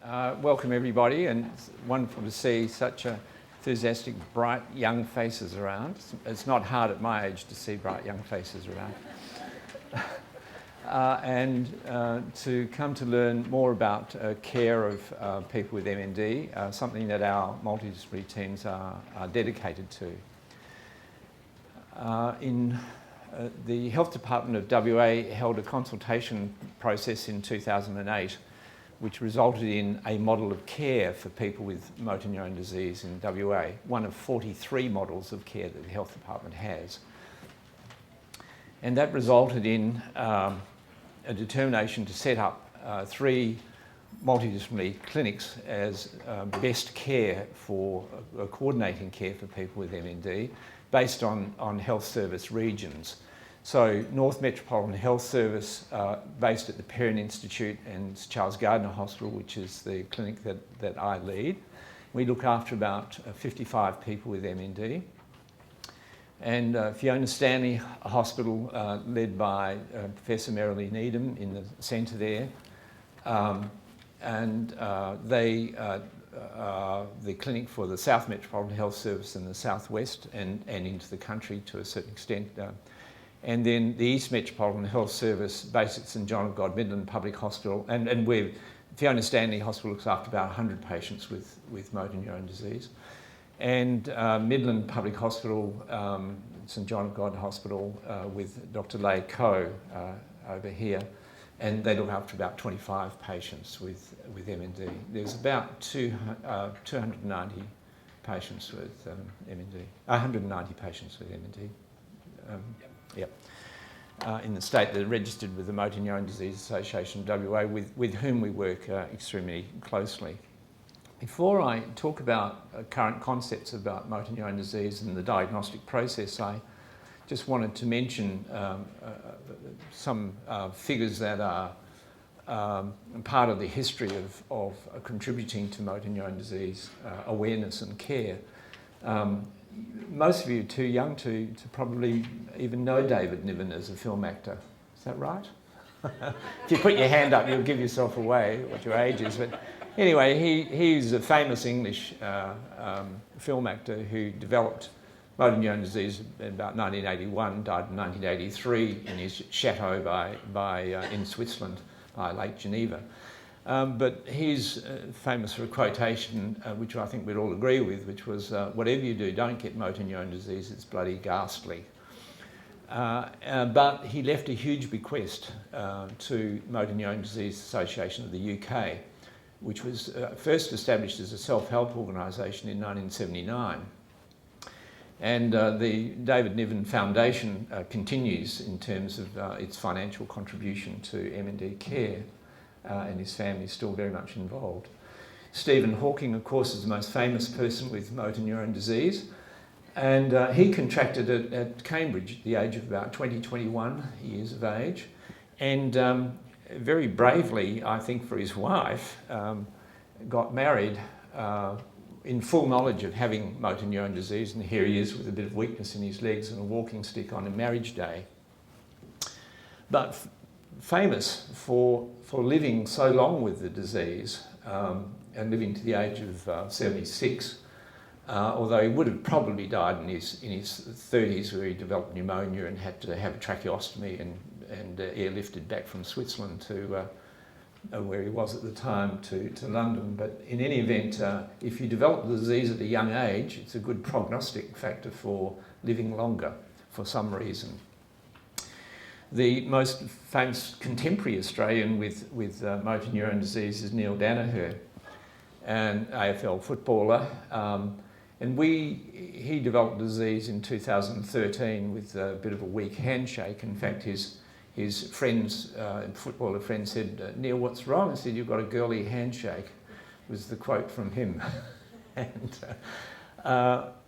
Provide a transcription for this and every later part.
Welcome everybody, and it's wonderful to see such enthusiastic, bright young faces around. It's not hard at my age to see bright young faces around. To come to learn more about care of people with MND, something that our multidisciplinary teams are dedicated to. The Health Department of WA held a consultation process in 2008 which resulted in a model of care for people with motor neurone disease in WA, one of 43 models of care that the Health Department has. And that resulted in a determination to set up 3 multidisciplinary clinics as best care for coordinating care for people with MND based on health service regions. So North Metropolitan Health Service, based at the Perrin Institute and Charles Gardner Hospital, which is the clinic that I lead. We look after about 55 people with MND. And Fiona Stanley Hospital, led by Professor Merrilee Needham in the centre there. The clinic for the South Metropolitan Health Service in the southwest and into the country to a certain extent. And then the East Metropolitan Health Service based at St John of God Midland Public Hospital, and where Fiona Stanley Hospital looks after about 100 patients with motor neurone disease. And Midland Public Hospital, St John of God Hospital with Dr. Leigh Coe over here, and they look after about 25 patients with MND. There's about 290 patients with MND, 190 patients with MND. In the state that are registered with the Motor Neurone Disease Association of WA, with whom we work extremely closely. Before I talk about current concepts about motor neurone disease and the diagnostic process, I just wanted to mention some figures that are part of the history of contributing to motor neurone disease awareness and care. Most of you are too young to probably even know David Niven as a film actor. Is that right? If you put your hand up, you'll give yourself away what your age is. But anyway, he's a famous English film actor who developed motor neurone disease in about 1981, died in 1983 in his chateau in Switzerland by Lake Geneva. But he's famous for a quotation, which I think we'd all agree with, which was, whatever you do, don't get motor neurone disease, it's bloody ghastly. But he left a huge bequest to Motor Neurone Disease Association of the UK, which was first established as a self-help organisation in 1979. And the David Niven Foundation continues in terms of its financial contribution to MND care. And his family is still very much involved. Stephen Hawking, of course, is the most famous person with motor neurone disease, and he contracted it at Cambridge at the age of about 21 years of age, and very bravely, I think for his wife, got married in full knowledge of having motor neurone disease, and here he is with a bit of weakness in his legs and a walking stick on a marriage day. But famous for living so long with the disease and living to the age of 76, although he would have probably died in his 30s where he developed pneumonia and had to have a tracheostomy and airlifted back from Switzerland to where he was at the time to London. But in any event, if you develop the disease at a young age, it's a good prognostic factor for living longer for some reason. The most famous contemporary Australian with motor neurone disease is Neil Danaher, an AFL footballer. And he developed the disease in 2013 with a bit of a weak handshake. In fact, his friends, footballer friends said, "Neil, what's wrong?" I said, "You've got a girly handshake," was the quote from him.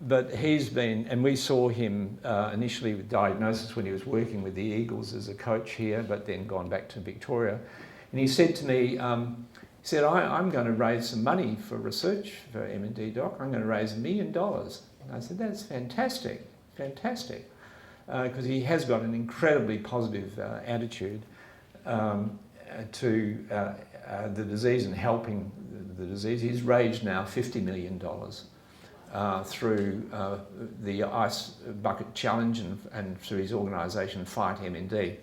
But he's been, and we saw him initially with diagnosis when he was working with the Eagles as a coach here, but then gone back to Victoria. And he said to me, I'm going to raise some money for research for MND Doc. I'm going to raise $1 million. And I said, that's fantastic, because he has got an incredibly positive attitude. the disease and helping the disease. He's raised now $50 million through the Ice Bucket Challenge and through his organisation Fight MND.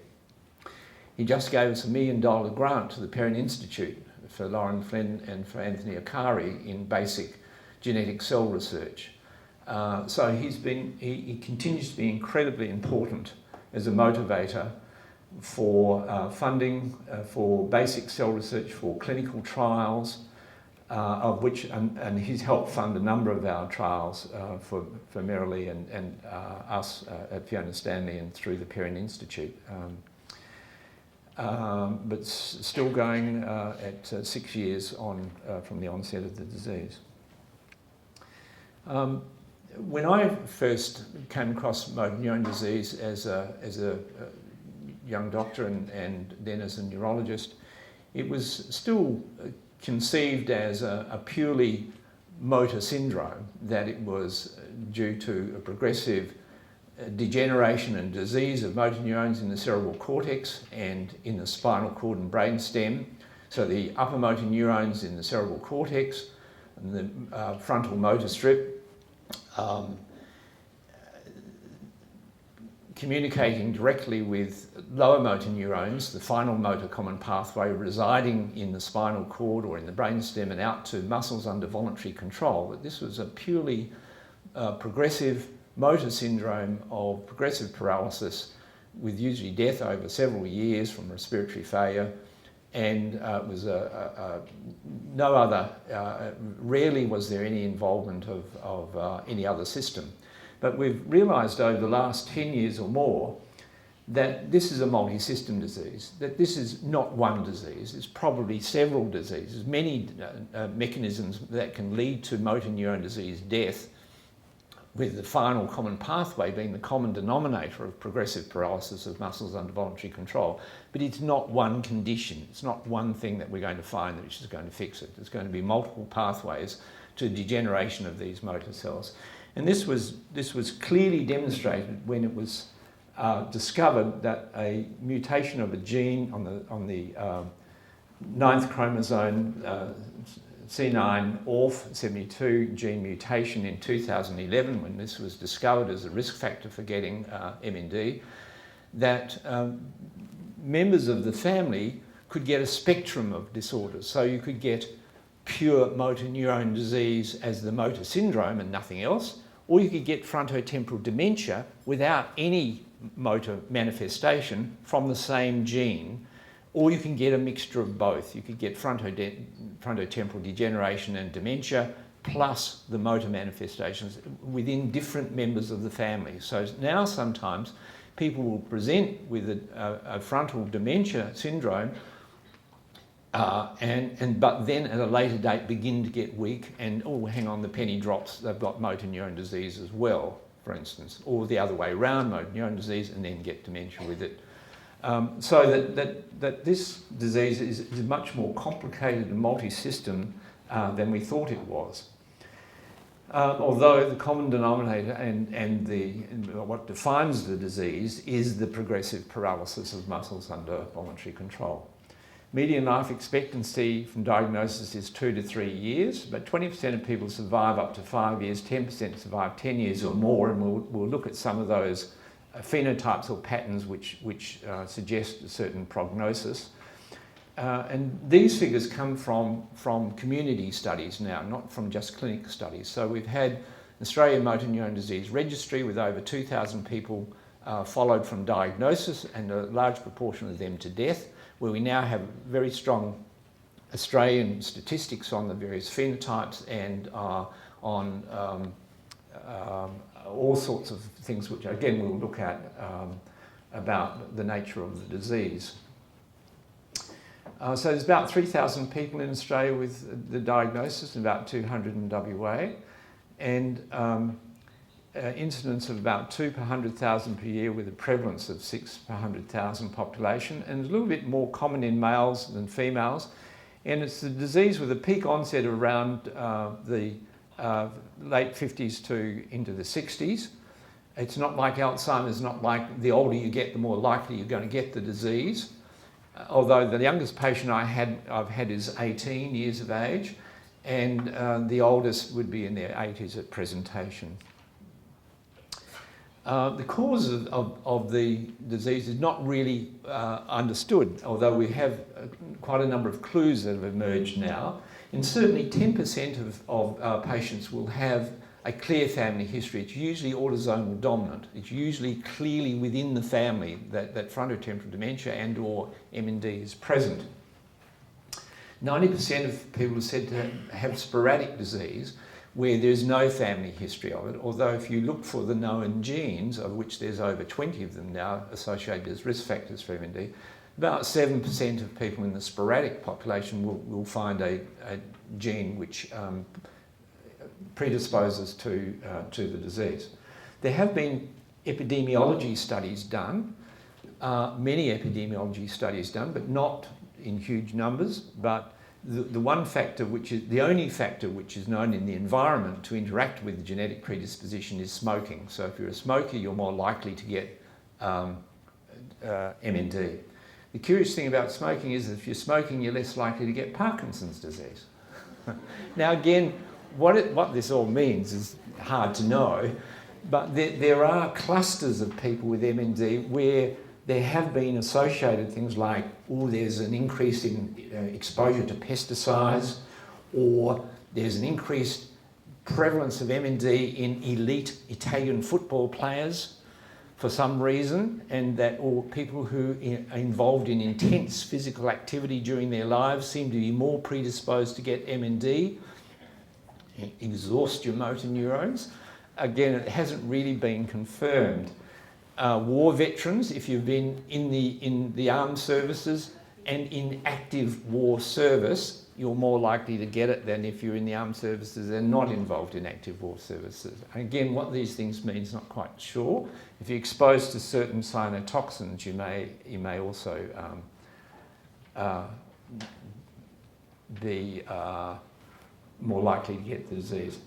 He just gave us $1 million grant to the Perrin Institute for Lauren Flynn and for Anthony Akari in basic genetic cell research. So he continues to be incredibly important as a motivator for funding for basic cell research, for clinical trials, of which, and he's helped fund a number of our trials for Merrily and us at Fiona Stanley and through the Perrin Institute. But still going at 6 years on from the onset of the disease. When I first came across motor neurone disease as a young doctor and then as a neurologist, it was still conceived as a purely motor syndrome, that it was due to a progressive degeneration and disease of motor neurons in the cerebral cortex and in the spinal cord and brain stem. So the upper motor neurons in the cerebral cortex and the frontal motor strip communicating directly with lower motor neurons, the final motor common pathway residing in the spinal cord or in the brainstem and out to muscles under voluntary control. But this was a purely progressive motor syndrome of progressive paralysis with usually death over several years from respiratory failure, and was no other, rarely was there any involvement of any other system. But we've realised over the last 10 years or more that this is a multi-system disease, that this is not one disease, it's probably several diseases, many mechanisms that can lead to motor neuron disease death, with the final common pathway being the common denominator of progressive paralysis of muscles under voluntary control. But it's not one condition, it's not one thing that we're going to find which is going to fix it. There's going to be multiple pathways to degeneration of these motor cells. And this was clearly demonstrated when it was discovered that a mutation of a gene on the 9th chromosome, C9 ORF72 gene mutation in 2011, when this was discovered as a risk factor for getting MND, that members of the family could get a spectrum of disorders. So you could get pure motor neurone disease as the motor syndrome and nothing else, or you could get frontotemporal dementia without any motor manifestation from the same gene, or you can get a mixture of both. You could get frontotemporal degeneration and dementia plus the motor manifestations within different members of the family. So now sometimes people will present with a frontal dementia syndrome but then at a later date begin to get weak and, oh, hang on, the penny drops, they've got motor neurone disease as well, for instance, or the other way around, motor neurone disease and then get dementia with it. So that this disease is much more complicated and multi-system than we thought it was. Although the common denominator and what defines the disease is the progressive paralysis of muscles under voluntary control. Median life expectancy from diagnosis is 2 to 3 years, but 20% of people survive up to 5 years, 10% survive 10 years or more, and we'll look at some of those phenotypes or patterns which suggest a certain prognosis. And these figures come from community studies now, not from just clinical studies. So we've had Australian Motor Neurone Disease Registry with over 2,000 people followed from diagnosis and a large proportion of them to death, where we now have very strong Australian statistics on the various phenotypes and on all sorts of things which, again, we'll look at about the nature of the disease. So there's about 3,000 people in Australia with the diagnosis and about 200 in WA, and incidence of about 2 per 100,000 per year with a prevalence of 6 per 100,000 population, and it's a little bit more common in males than females. And it's a disease with a peak onset around the late 50s to into the 60s. It's not like Alzheimer's, not like the older you get, the more likely you're going to get the disease. although the youngest patient I've had is 18 years of age, and the oldest would be in their 80s at presentation. The cause of the disease is not really understood, although we have quite a number of clues that have emerged now. And certainly 10% of patients will have a clear family history. It's usually autosomal dominant. It's usually clearly within the family that frontotemporal dementia and or MND is present. 90% of people are said to have sporadic disease where there's no family history of it, although if you look for the known genes, of which there's over 20 of them now associated as risk factors for MND, about 7% of people in the sporadic population will find a gene which predisposes to the disease. There have been epidemiology studies done, many epidemiology studies done, but not in huge numbers. But the one factor, which is the only factor which is known in the environment to interact with the genetic predisposition, is smoking. So if you're a smoker, you're more likely to get MND. The curious thing about smoking is that if you're smoking, you're less likely to get Parkinson's disease. Now again, what this all means is hard to know, but there are clusters of people with MND where there have been associated things like, there's an increase in exposure to pesticides, or there's an increased prevalence of MND in elite Italian football players for some reason, and that or people who are involved in intense physical activity during their lives seem to be more predisposed to get MND, exhaust your motor neurons. Again, it hasn't really been confirmed. War veterans, if you've been in the armed services and in active war service, you're more likely to get it than if you're in the armed services and not involved in active war services. And again, what these things mean is not quite sure. If you're exposed to certain cyanotoxins, you may also be more likely to get the disease.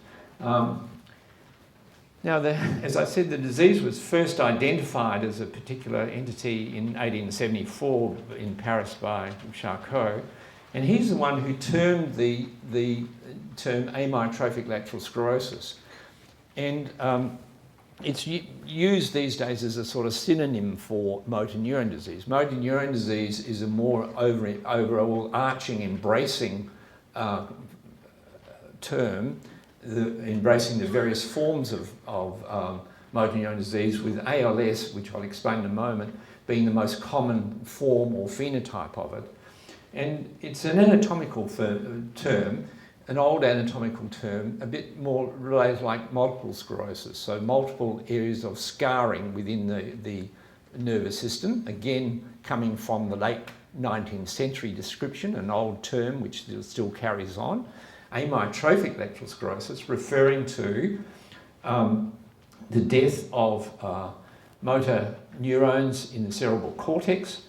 Now, as I said, the disease was first identified as a particular entity in 1874 in Paris by Charcot, and he's the one who termed the term amyotrophic lateral sclerosis. And it's used these days as a sort of synonym for motor neuron disease. Motor neuron disease is a more overall arching, embracing term, embracing the various forms of motor neuron disease, with ALS, which I'll explain in a moment, being the most common form or phenotype of it. And it's an anatomical term, an old anatomical term, a bit more related like multiple sclerosis, so multiple areas of scarring within the nervous system, again coming from the late 19th century description, an old term which still carries on. Amyotrophic lateral sclerosis, referring to the death of motor neurons in the cerebral cortex,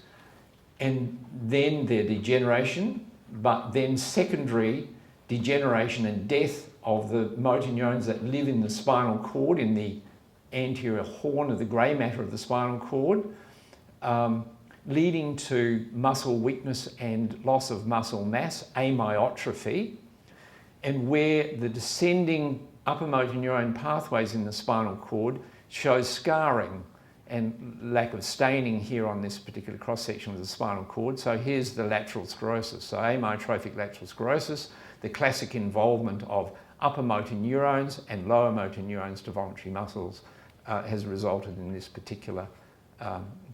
and then their degeneration, but then secondary degeneration and death of the motor neurons that live in the spinal cord, in the anterior horn of the grey matter of the spinal cord, leading to muscle weakness and loss of muscle mass, amyotrophy, and where the descending upper motor neuron pathways in the spinal cord show scarring and lack of staining here on this particular cross-section of the spinal cord. So here's the lateral sclerosis. So amyotrophic lateral sclerosis, the classic involvement of upper motor neurons and lower motor neurons to voluntary muscles has resulted in this particular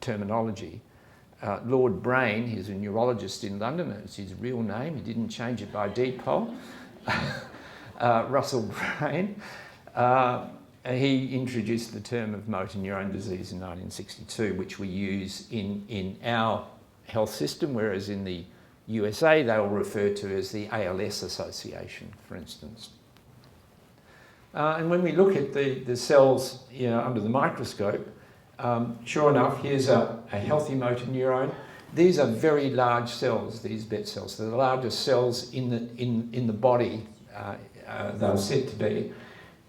terminology. Lord Brain, he's a neurologist in London, it's his real name, he didn't change it by deed poll. Russell Brain, he introduced the term of motor neuron disease in 1962, which we use in our health system, whereas in the USA they will refer to as the ALS Association, for instance. And when we look at the cells, under the microscope, sure enough, here's a healthy motor neuron. These are very large cells, these BET cells. They're the largest cells in the body, they're said to be,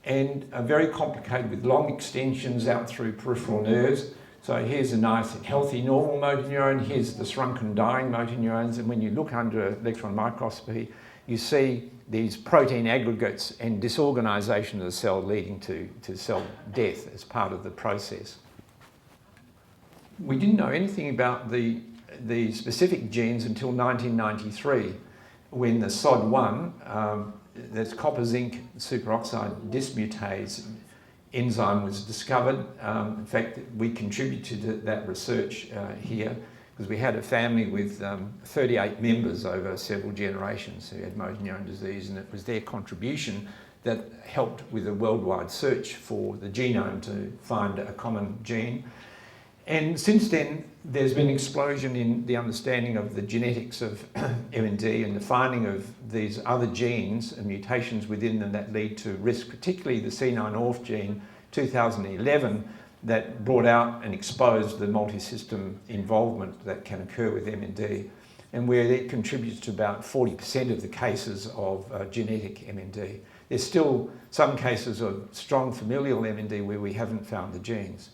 and are very complicated with long extensions out through peripheral nerves. So here's a nice healthy normal motor neuron, here's the shrunken dying motor neurons, and when you look under electron microscopy, you see these protein aggregates and disorganisation of the cell leading to cell death as part of the process. We didn't know anything about the specific genes until 1993, when the SOD1, that's copper zinc superoxide dismutase enzyme, was discovered. In fact, we contributed to that research here, because we had a family with 38 members over several generations who had motor neuron disease, and it was their contribution that helped with a worldwide search for the genome to find a common gene. And since then, there's been an explosion in the understanding of the genetics of MND and the finding of these other genes and mutations within them that lead to risk, particularly the C9orf gene, 2011, that brought out and exposed the multi-system involvement that can occur with MND, and where it contributes to about 40% of the cases of genetic MND. There's still some cases of strong familial MND where we haven't found the genes.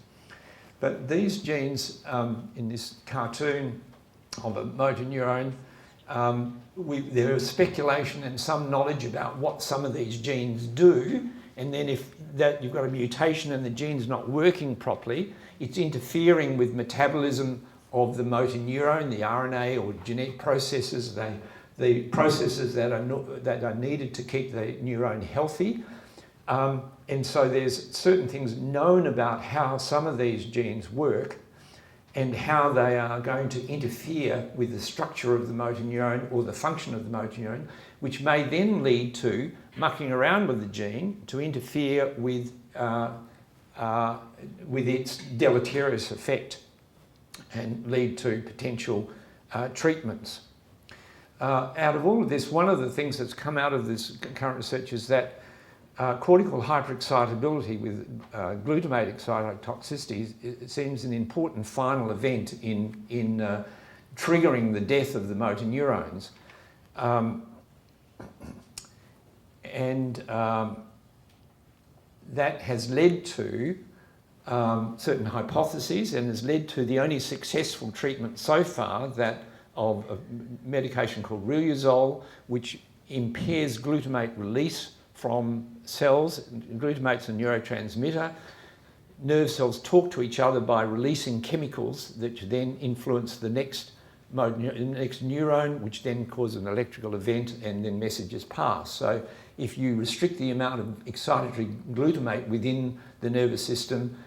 But these genes in this cartoon of a motor neuron, there is speculation and some knowledge about what some of these genes do, and then if that you've got a mutation and the gene's not working properly, it's interfering with metabolism of the motor neuron, the RNA or genetic processes, the processes that are needed to keep the neuron healthy. And so there's certain things known about how some of these genes work and how they are going to interfere with the structure of the motor neuron or the function of the motor neuron, which may then lead to mucking around with the gene to interfere with its deleterious effect and lead to potential treatments. Out of all of this, one of the things that's come out of this current research is that cortical hyperexcitability with glutamate excitotoxicity, it seems an important final event in triggering the death of the motor neurons. That has led to certain hypotheses and has led to the only successful treatment so far of a medication called riluzole, which impairs glutamate release from cells. Glutamate's a neurotransmitter. Nerve cells talk to each other by releasing chemicals that then influence the next neuron, which then causes an electrical event and then messages pass. So if you restrict the amount of excitatory glutamate within the nervous system,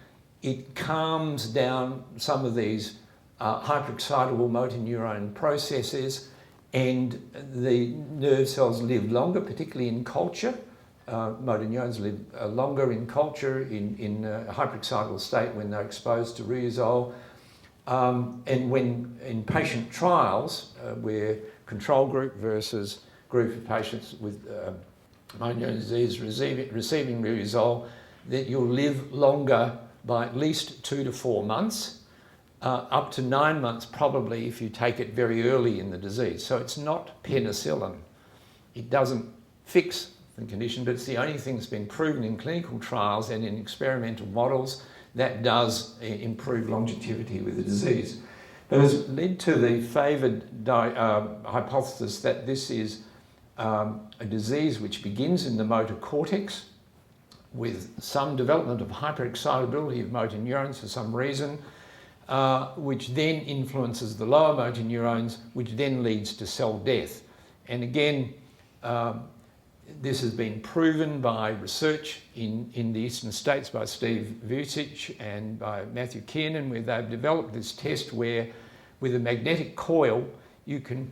it calms down some of these hyperexcitable motor neuron processes, and the nerve cells live longer, particularly in culture. Motor neurons live longer in culture in a hyperexcitable state when they're exposed to riluzole. And when in patient trials, where control group versus group of patients with motor neuron disease receiving riluzole, that you'll live longer by at least 2 to 4 months, up to 9 months probably if you take it very early in the disease. So it's not penicillin. It doesn't fix the condition, but it's the only thing that's been proven in clinical trials and in experimental models that does improve longevity with the disease. But has led to the favoured hypothesis that this is a disease which begins in the motor cortex with some development of hyperexcitability of motor neurons for some reason, which then influences the lower motor neurons, which then leads to cell death. And again, this has been proven by research in the eastern states by Steve Vucic and by Matthew Kiernan, where they've developed this test where with a magnetic coil you can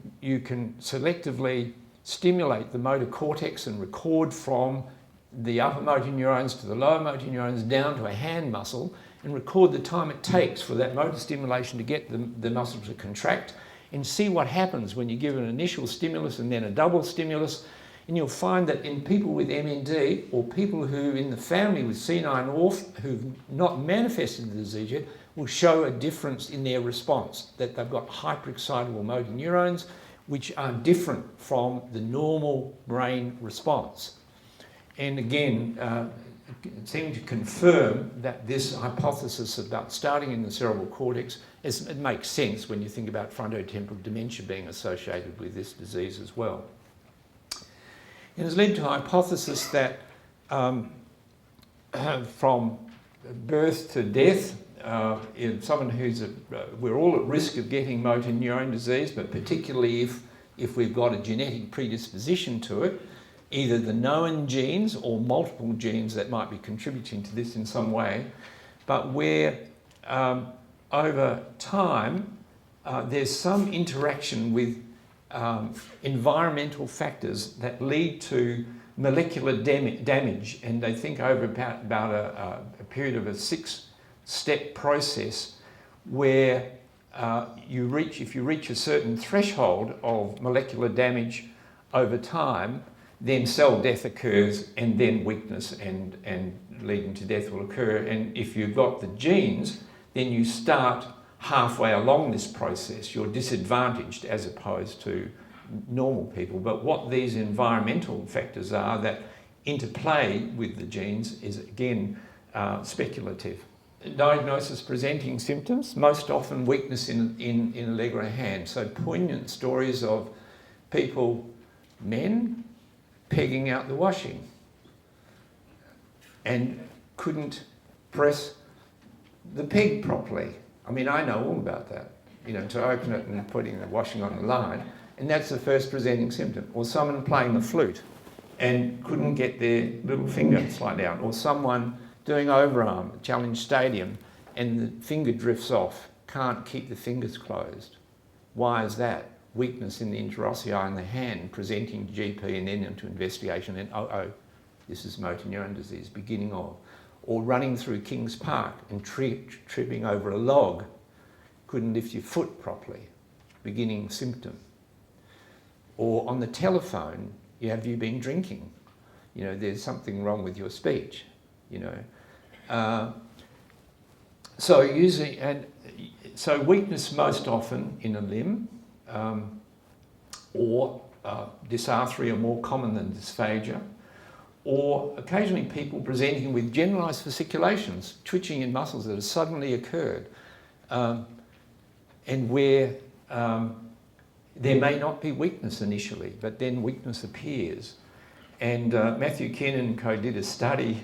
selectively stimulate the motor cortex and record from the upper motor neurons to the lower motor neurons down to a hand muscle and record the time it takes for that motor stimulation to get the muscle to contract, and see what happens when you give an initial stimulus and then a double stimulus. And you'll find that in people with MND or people who in the family with C9orf who've not manifested the disease yet will show a difference in their response, that they've got hyperexcitable motor neurons which are different from the normal brain response. And again, seemed to confirm that this hypothesis about starting in the cerebral cortex, it makes sense when you think about frontotemporal dementia being associated with this disease as well. It has led to a hypothesis that from birth to death, in someone we're all at risk of getting motor neurone disease, but particularly if we've got a genetic predisposition to it, either the known genes or multiple genes that might be contributing to this in some way, but where over time there's some interaction with environmental factors that lead to molecular damage, and they think over about a period of a 6-step process where if you reach a certain threshold of molecular damage over time, then cell death occurs, and then weakness and leading to death will occur. And if you've got the genes, then you start halfway along this process. You're disadvantaged as opposed to normal people. But what these environmental factors are that interplay with the genes is, again, speculative. Diagnosis: presenting symptoms, most often weakness in a leg or a hand. So poignant stories of people, men, pegging out the washing and couldn't press the peg properly. I mean, I know all about that, to open it and putting the washing on the line, and that's the first presenting symptom. Or someone playing the flute and couldn't get their little finger slide down, or someone doing overarm at Challenge Stadium and the finger drifts off, can't keep the fingers closed. Why is that? Weakness in the interossei in the hand, presenting to GP and then into investigation, and this is motor neuron disease, beginning of. Or running through Kings Park and tripping over a log, couldn't lift your foot properly, beginning symptom. Or on the telephone, have you been drinking? There's something wrong with your speech, So weakness most often in a limb, or dysarthria more common than dysphagia, or occasionally people presenting with generalised fasciculations, twitching in muscles that have suddenly occurred, and where there may not be weakness initially, but then weakness appears. And Matthew Kiernan and co did a study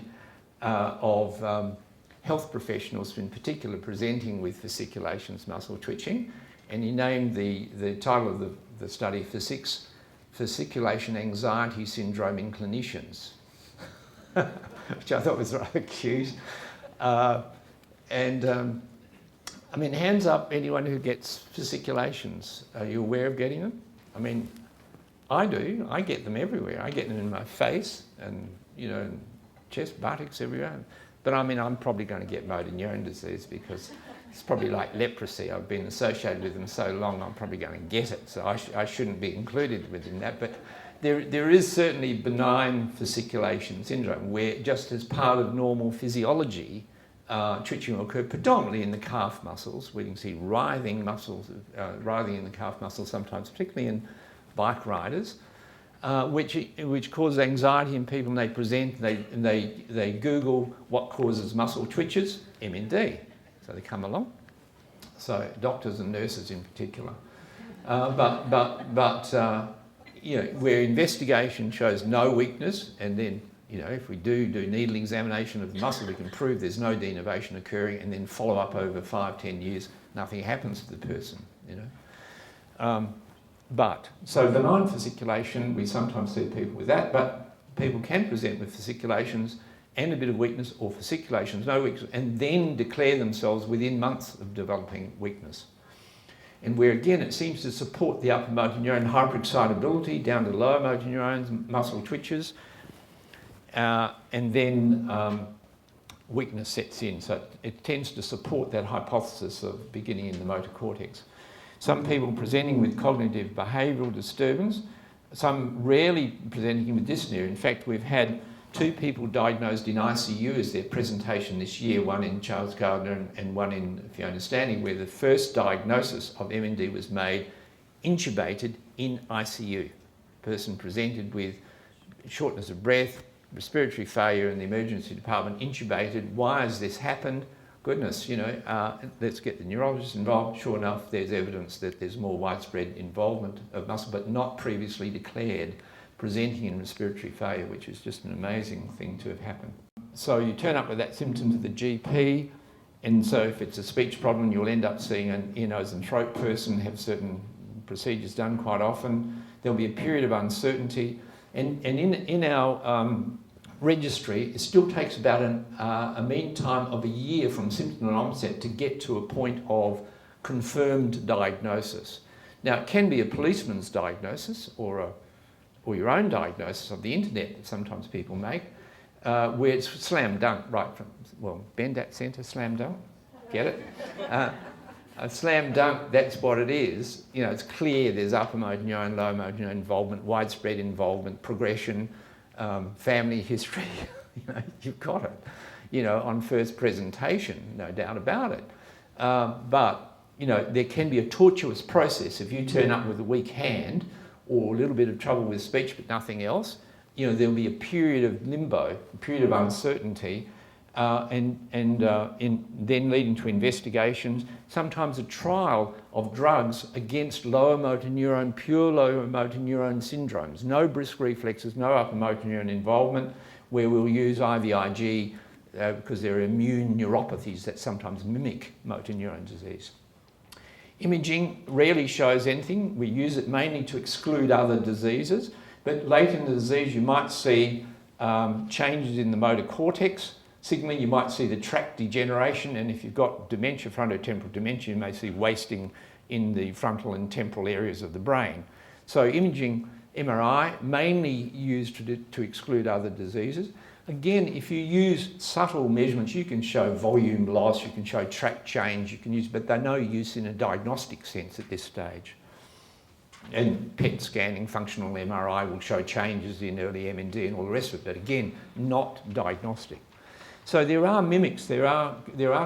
of health professionals in particular presenting with fasciculations, muscle twitching, and he named the title of the study Fasciculation Anxiety Syndrome in Clinicians, which I thought was rather cute. I mean, hands up anyone who gets fasciculations. Are you aware of getting them? I mean, I do. I get them everywhere. I get them in my face and, chest, buttocks, everywhere. But I mean, I'm probably going to get motor neuron disease because it's probably like leprosy. I've been associated with them so long, I'm probably going to get it. So I shouldn't be included within that. But there is certainly benign fasciculation syndrome where, just as part of normal physiology, twitching will occur predominantly in the calf muscles, where you can see writhing muscles, writhing in the calf muscles sometimes, particularly in bike riders, which causes anxiety in people, and they present, they Google what causes muscle twitches, MND. So they come along. So doctors and nurses in particular. Where investigation shows no weakness, and then, if we do needle examination of the muscle, we can prove there's no denervation occurring, and then follow up over 5-10 years, nothing happens to the person, So benign fasciculation, we sometimes see people with that, but people can present with fasciculations and a bit of weakness, or fasciculations, no weakness, and then declare themselves within months of developing weakness. And where, again, it seems to support the upper motor neuron hyperexcitability down to lower motor neurons, muscle twitches, and then weakness sets in. So it tends to support that hypothesis of beginning in the motor cortex. Some people presenting with cognitive behavioural disturbance, some rarely presenting with dyspnea. In fact, we've had 2 people diagnosed in ICU as their presentation this year, one in Charles Gardner and one in Fiona Stanley, where the first diagnosis of MND was made intubated in ICU. Person presented with shortness of breath, respiratory failure in the emergency department, intubated. Why has this happened? Goodness, you know, let's get the neurologist involved. Sure enough, there's evidence that there's more widespread involvement of muscle, but not previously declared, presenting in respiratory failure, which is just an amazing thing to have happened. So you turn up with that symptom to the GP, and so if it's a speech problem, you'll end up seeing an ear, nose and throat person, have certain procedures done quite often. There'll be a period of uncertainty, and in our registry, it still takes about a mean time of a year from symptom onset to get to a point of confirmed diagnosis. Now, it can be a policeman's diagnosis or your own diagnosis of the internet that sometimes people make, where it's slam dunk right from, well, bend that centre, slam dunk, get it? A slam dunk, that's what it is. You know, it's clear there's upper motor neurone, lower motor neurone involvement, widespread involvement, progression, family history. You know, you've got it, you know, on first presentation, no doubt about it. But, you know, there can be a tortuous process. If you turn up with a weak hand or a little bit of trouble with speech but nothing else, you know, there'll be a period of limbo, a period of uncertainty, and then leading to investigations, sometimes a trial of drugs against lower motor neuron, pure lower motor neuron syndromes. No brisk reflexes, no upper motor neuron involvement, where we'll use IVIG because there are immune neuropathies that sometimes mimic motor neuron disease. Imaging rarely shows anything. We use it mainly to exclude other diseases, but late in the disease you might see changes in the motor cortex. Signaling, you might see the tract degeneration, and if you've got dementia, frontotemporal dementia, you may see wasting in the frontal and temporal areas of the brain. So imaging, MRI, mainly used to exclude other diseases. Again, if you use subtle measurements, you can show volume loss, you can show tract change, you can use, but they're no use in a diagnostic sense at this stage. And PET scanning, functional MRI will show changes in early MND and all the rest of it, but again, not diagnostic. So there are mimics, there are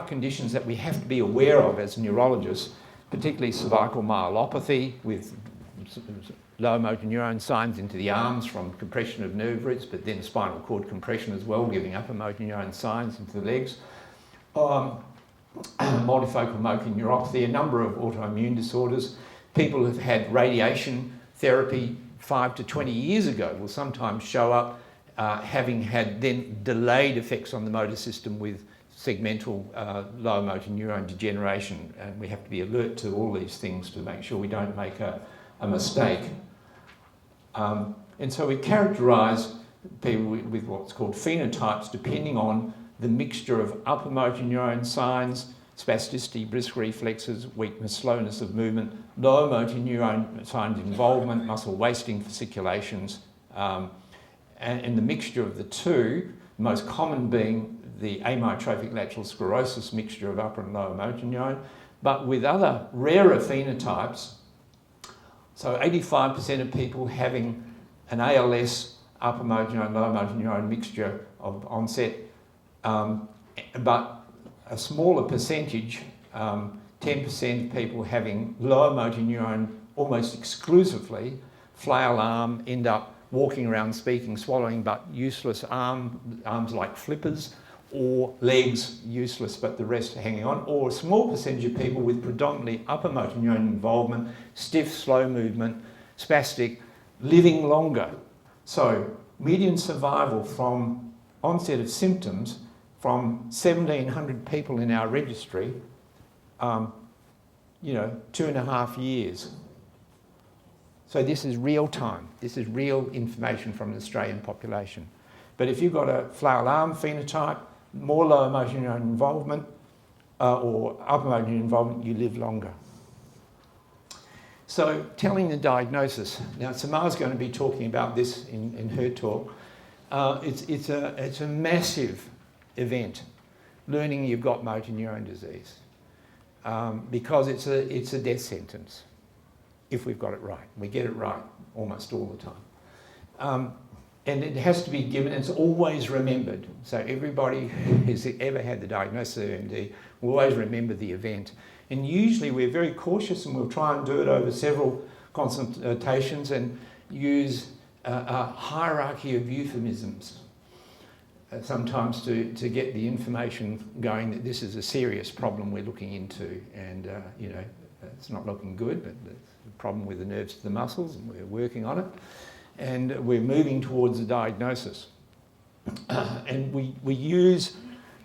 conditions that we have to be aware of as neurologists, particularly cervical myelopathy with lower motor neuron signs into the arms from compression of nerve roots, but then spinal cord compression as well, giving upper motor neuron signs into the legs. Multifocal motor neuropathy, a number of autoimmune disorders. People who've had radiation therapy 5 to 20 years ago will sometimes show up having had then delayed effects on the motor system with segmental lower motor neuron degeneration, and we have to be alert to all these things to make sure we don't make a mistake. And so we characterise people with what's called phenotypes depending on the mixture of upper motor neuron signs, spasticity, brisk reflexes, weakness, slowness of movement, lower motor neuron signs involvement, muscle wasting, fasciculations, and the mixture of the two, the most common being the amyotrophic lateral sclerosis mixture of upper and lower motor neuron, but with other rarer phenotypes. So 85% of people having an ALS, upper motor neuron, lower motor neuron mixture of onset, but a smaller percentage, 10% of people having lower motor neuron almost exclusively, flail arm, end up walking around speaking, swallowing, but useless arms like flippers, or legs useless but the rest hanging on, or a small percentage of people with predominantly upper motor neuron involvement, stiff, slow movement, spastic, living longer. So median survival from onset of symptoms from 1,700 people in our registry, 2.5 years. So this is real time. This is real information from the Australian population. But if you've got a flail arm phenotype, more lower motor neuron involvement, or upper motor neuron involvement, you live longer. So telling the diagnosis. Now, Samar's going to be talking about this in her talk. It's a massive event, learning you've got motor neuron disease, because it's a death sentence. If we've got it right. We get it right almost all the time. And it has to be given, it's always remembered. So everybody who's ever had the diagnosis of MD will always remember the event. And usually we're very cautious and we'll try and do it over several consultations and use a hierarchy of euphemisms. sometimes to get the information going that this is a serious problem we're looking into, and you know, it's not looking good, but it's a problem with the nerves to the muscles, and we're working on it, and we're moving towards a diagnosis. And we use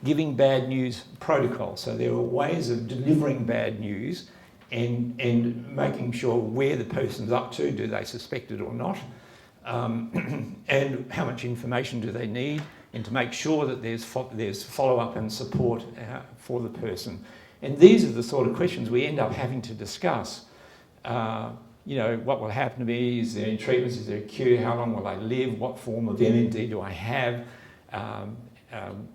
giving bad news protocol. So there are ways of delivering bad news and making sure where the person's up to, do they suspect it or not, and how much information do they need, and to make sure that there's follow-up and support for the person. And these are the sort of questions we end up having to discuss. You know, what will happen to me? Is there any treatments? Is there a cure? How long will I live? What form of MND do I have?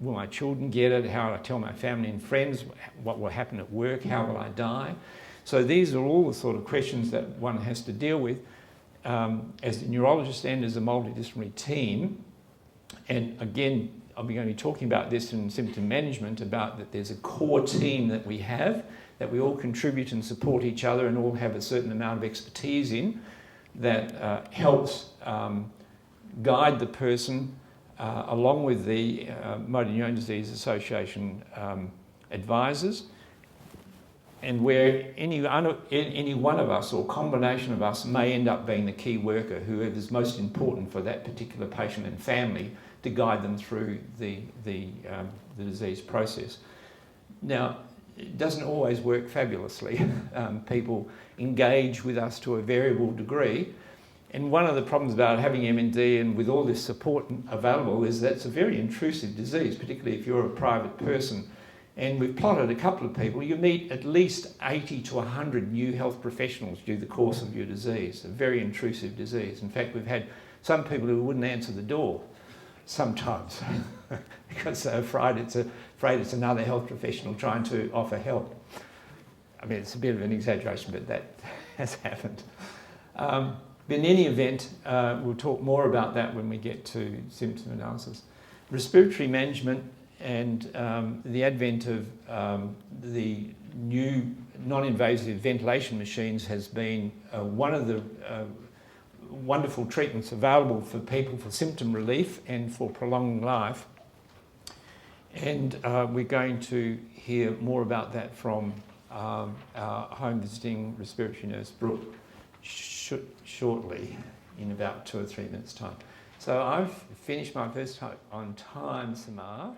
Will my children get it? How will I tell my family and friends? What will happen at work? How will I die? So these are all the sort of questions that one has to deal with as a neurologist and as a multidisciplinary team. And again, I'll be going to be talking about this in symptom management, about that there's a core team that we have, that we all contribute and support each other and all have a certain amount of expertise in, that helps guide the person along with the Motor Neurone Disease Association advisors, and where any one of us or combination of us may end up being the key worker, whoever is most important for that particular patient and family, to guide them through the disease process. Now, it doesn't always work fabulously. People engage with us to a variable degree, and one of the problems about having MND and with all this support available is that it's a very intrusive disease, particularly if you're a private person. And we've plotted a couple of people. You meet at least 80 to 100 new health professionals during the course of your disease, a very intrusive disease. In fact, we've had some people who wouldn't answer the door sometimes because they're afraid it's another health professional trying to offer help. I mean, it's a bit of an exaggeration, but that has happened. But in any event, we'll talk more about that when we get to symptom analysis. Respiratory management and the advent of the new non-invasive ventilation machines has been one of the wonderful treatments available for people for symptom relief and for prolonging life. And we're going to hear more about that from our home visiting respiratory nurse, Brooke, shortly, in about 2 or 3 minutes' time. So I've finished my first talk on time, Samar.